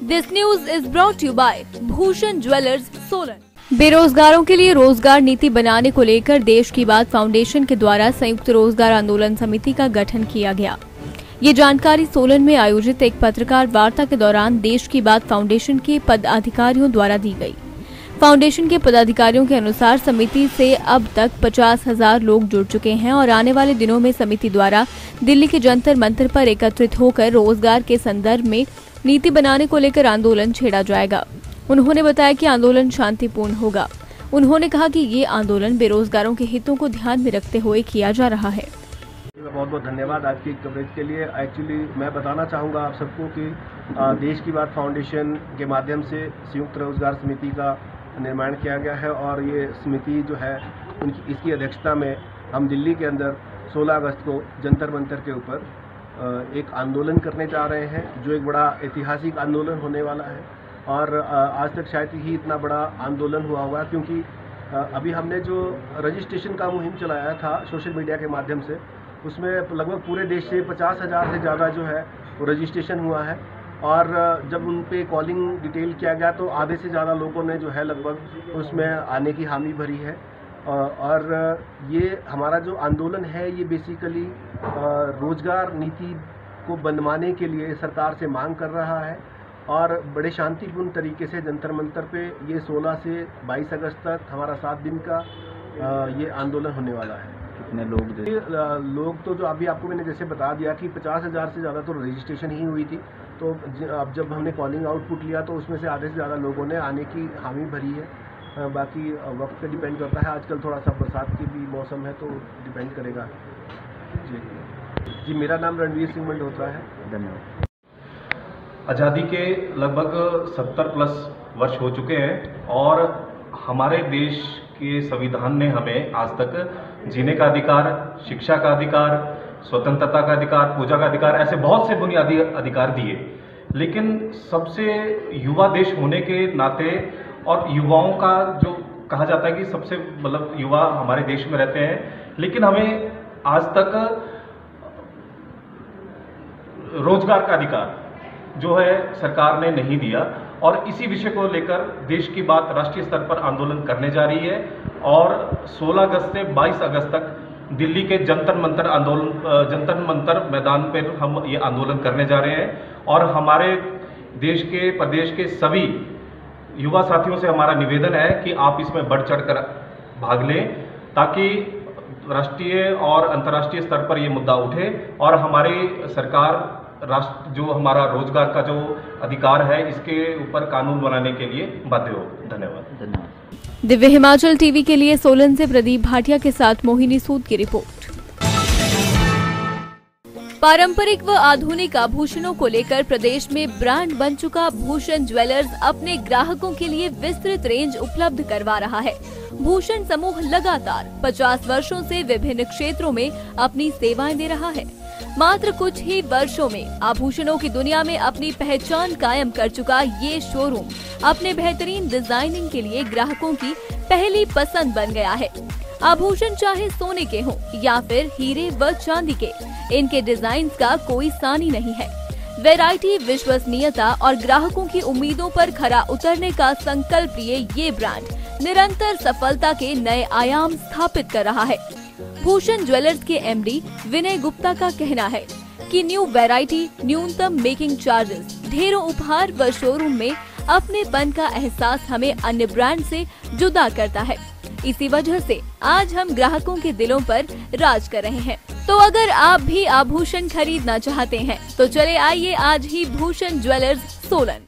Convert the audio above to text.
This news is brought you by Bhushan jewellers Solan. बेरोजगारों के लिए रोजगार नीति बनाने को लेकर देश की बात फाउंडेशन के द्वारा संयुक्त रोजगार आंदोलन समिति का गठन किया गया। ये जानकारी सोलन में आयोजित एक पत्रकार वार्ता के दौरान देश की बात फाउंडेशन के पदाधिकारियों द्वारा दी गई। फाउंडेशन के पदाधिकारियों के अनुसार समिति से अब तक 50,000 लोग जुड़ चुके हैं और आने वाले दिनों में समिति द्वारा दिल्ली के जंतर मंतर पर एकत्रित होकर रोजगार के संदर्भ में नीति बनाने को लेकर आंदोलन छेड़ा जाएगा। उन्होंने बताया कि आंदोलन शांतिपूर्ण होगा। उन्होंने कहा कि ये आंदोलन बेरोजगारों के हितों को ध्यान में रखते हुए किया जा रहा है। बहुत बहुत धन्यवाद आज की कवरेज के लिए। एक्चुअली मैं बताना चाहूँगा आप सबको कि देश की बात फाउंडेशन के माध्यम से संयुक्त रोजगार समिति का निर्माण किया गया है और ये समिति जो है इसकी अध्यक्षता में हम दिल्ली के अंदर 16 अगस्त को जंतर मंतर के ऊपर एक आंदोलन करने जा रहे हैं, जो एक बड़ा ऐतिहासिक आंदोलन होने वाला है। और आज तक शायद ही इतना बड़ा आंदोलन हुआ क्योंकि अभी हमने जो रजिस्ट्रेशन का मुहिम चलाया था सोशल मीडिया के माध्यम से, उसमें लगभग पूरे देश से 50,000 से ज़्यादा जो है वो रजिस्ट्रेशन हुआ है। और जब उन पे कॉलिंग डिटेल किया गया तो आधे से ज़्यादा लोगों ने जो है लगभग उसमें आने की हामी भरी है। और ये हमारा जो आंदोलन है ये बेसिकली रोजगार नीति को बनवाने के लिए सरकार से मांग कर रहा है और बड़े शांतिपूर्ण तरीके से जंतर मंतर पे ये 16 से 22 अगस्त तक हमारा 7 दिन का ये आंदोलन होने वाला है। कितने लोग तो जो अभी आपको मैंने जैसे बता दिया कि 50,000 से ज़्यादा तो रजिस्ट्रेशन ही हुई थी, तो अब जब हमने कॉलिंग आउटपुट लिया तो उसमें से आधे से ज़्यादा लोगों ने आने की हामी भरी है। बाकी वक्त पे डिपेंड करता है, आजकल थोड़ा सा बरसात की भी मौसम है तो डिपेंड करेगा। जी मेरा नाम रणवीर सिंह मल्होत्रा है। धन्यवाद। आज़ादी के लगभग 70 प्लस वर्ष हो चुके हैं और हमारे देश के संविधान ने हमें आज तक जीने का अधिकार, शिक्षा का अधिकार, स्वतंत्रता का अधिकार, पूजा का अधिकार, ऐसे बहुत से बुनियादी अधिकार दिए। लेकिन सबसे युवा देश होने के नाते और युवाओं का जो कहा जाता है कि सबसे मतलब युवा हमारे देश में रहते हैं, लेकिन हमें आज तक रोजगार का अधिकार जो है सरकार ने नहीं दिया। और इसी विषय को लेकर देश की बात राष्ट्रीय स्तर पर आंदोलन करने जा रही है और 16 अगस्त से 22 अगस्त तक दिल्ली के जंतर मंतर मैदान पर हम ये आंदोलन करने जा रहे हैं। और हमारे देश के प्रदेश के सभी युवा साथियों से हमारा निवेदन है कि आप इसमें बढ़ चढ़कर भाग लें ताकि राष्ट्रीय और अंतर्राष्ट्रीय स्तर पर ये मुद्दा उठे और हमारी सरकार जो हमारा रोजगार का जो अधिकार है इसके ऊपर कानून बनाने के लिए बाध्य हो। धन्यवाद। दिव्य हिमाचल टीवी के लिए सोलन से प्रदीप भाटिया के साथ मोहिनी सूद की रिपोर्ट। पारंपरिक व आधुनिक आभूषणों को लेकर प्रदेश में ब्रांड बन चुका भूषण ज्वेलर्स अपने ग्राहकों के लिए विस्तृत रेंज उपलब्ध करवा रहा है। भूषण समूह लगातार 50 वर्षों से विभिन्न क्षेत्रों में अपनी सेवाएं दे रहा है। मात्र कुछ ही वर्षों में आभूषणों की दुनिया में अपनी पहचान कायम कर चुका ये शोरूम अपने बेहतरीन डिजाइनिंग के लिए ग्राहकों की पहली पसंद बन गया है। आभूषण चाहे सोने के हों या फिर हीरे व चांदी के, इनके डिजाइन का कोई सानी नहीं है। वैरायटी, विश्वसनीयता और ग्राहकों की उम्मीदों पर खरा उतरने का संकल्प लिए ये ब्रांड निरंतर सफलता के नए आयाम स्थापित कर रहा है। भूषण ज्वेलर्स के एमडी विनय गुप्ता का कहना है कि न्यू वैरायटी, न्यूनतम मेकिंग चार्जेस, ढेरों उपहार व शोरूम में अपनेपन का एहसास हमें अन्य ब्रांड से जुदा करता है। इसी वजह से आज हम ग्राहकों के दिलों पर राज कर रहे हैं। तो अगर आप भी आभूषण खरीदना चाहते हैं तो चले आइए आज ही भूषण ज्वेलर्स सोलन।